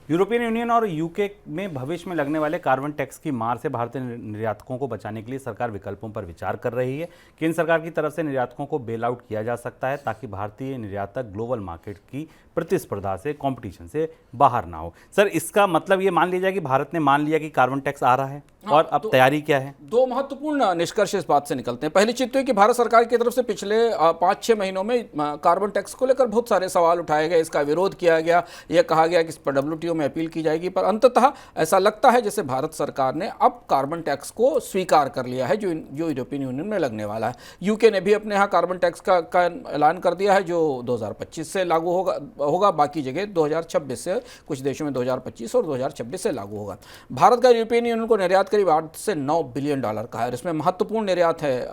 European union और UK में भविष्य में लगने वाले कार्बन टैक्स की मार से भारतीय निर्यातकों को बचाने के लिए सरकार विकल्पों पर विचार कर रही है। केंद्र सरकार की तरफ से निर्यातकों को बेल आउट किया जा सकता है ताकि भारतीय निर्यातक ग्लोबल मार्केट की प्रतिस्पर्धा से, कंपटीशन से बाहर ना हो। सर, इसका मतलब ये मान लीजिए कि भारत ने मान लिया कि कार्बन टैक्स आ रहा है, और अब तैयारी क्या है? दो महत्वपूर्ण निष्कर्ष इस बात से निकलते हैं। पहली चीज तो है कि भारत सरकार की तरफ से पिछले 5-6 महीनों में कार्बन टैक्स को लेकर बहुत सारे सवाल उठाए गए, इसका विरोध किया गया, यह कहा गया कि इस पर WTO में अपील की जाएगी, पर अंततः ऐसा लगता है जैसे भारत सरकार ने अब कार्बन टैक्स को स्वीकार कर लिया है जो यूरोपियन यूनियन में लगने वाला है। यूके ने भी अपने यहाँ कार्बन टैक्स का ऐलान कर दिया है जो 2025 से लागू होगा। बाकी जगह 2026 से, कुछ देशों में 2025 और 2026 से लागू होगा। भारत का यूरोपियन यूनियन को निर्यात करीब 8 से 9 बिलियन डॉलर का है, और इसमें महत्वपूर्ण निर्यात है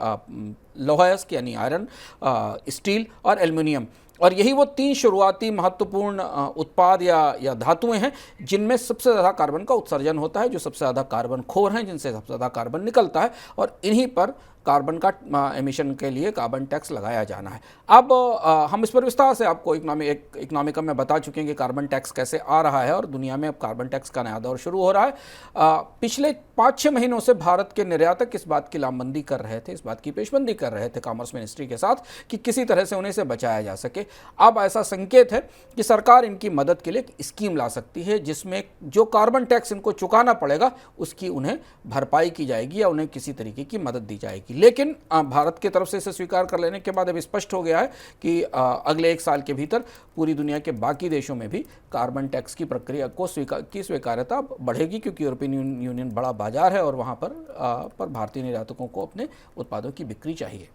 लोहा यानी आयरन, स्टील और एल्युमिनियम। और यही वो 3 शुरुआती महत्वपूर्ण उत्पाद या धातुएं हैं जिनमें सबसे ज़्यादा कार्बन का उत्सर्जन होता है, जो सबसे ज़्यादा कार्बन खोर हैं, जिनसे सबसे ज़्यादा कार्बन निकलता है, और इन्हीं पर कार्बन का एमिशन के लिए कार्बन टैक्स लगाया जाना है। अब हम इस पर विस्तार से आपको इकोनॉमिका में बता चुके हैं कि कार्बन टैक्स कैसे आ रहा है, और दुनिया में अब कार्बन टैक्स का नया दौर शुरू हो रहा है। पिछले 5-6 महीनों से भारत के निर्यातक इस बात की लामबंदी कर रहे थे, इस बात की पेशबंदी कर रहे थे कॉमर्स मिनिस्ट्री के साथ कि किसी तरह से उन्हें से बचाया जा सके। अब ऐसा संकेत है कि सरकार इनकी मदद के लिए एक स्कीम ला सकती है जिसमें जो कार्बन टैक्स इनको चुकाना पड़ेगा उसकी उन्हें भरपाई की जाएगी या उन्हें किसी तरीके की मदद दी जाएगी। लेकिन भारत की तरफ से इसे स्वीकार कर लेने के बाद अब स्पष्ट हो गया है कि अगले 1 साल के भीतर पूरी दुनिया के बाकी देशों में भी कार्बन टैक्स की प्रक्रिया को स्वीकार्यता बढ़ेगी, क्योंकि यूरोपियन यूनियन बड़ा बाजार है और वहां पर भारतीय निर्यातकों को अपने उत्पादों की बिक्री चाहिए।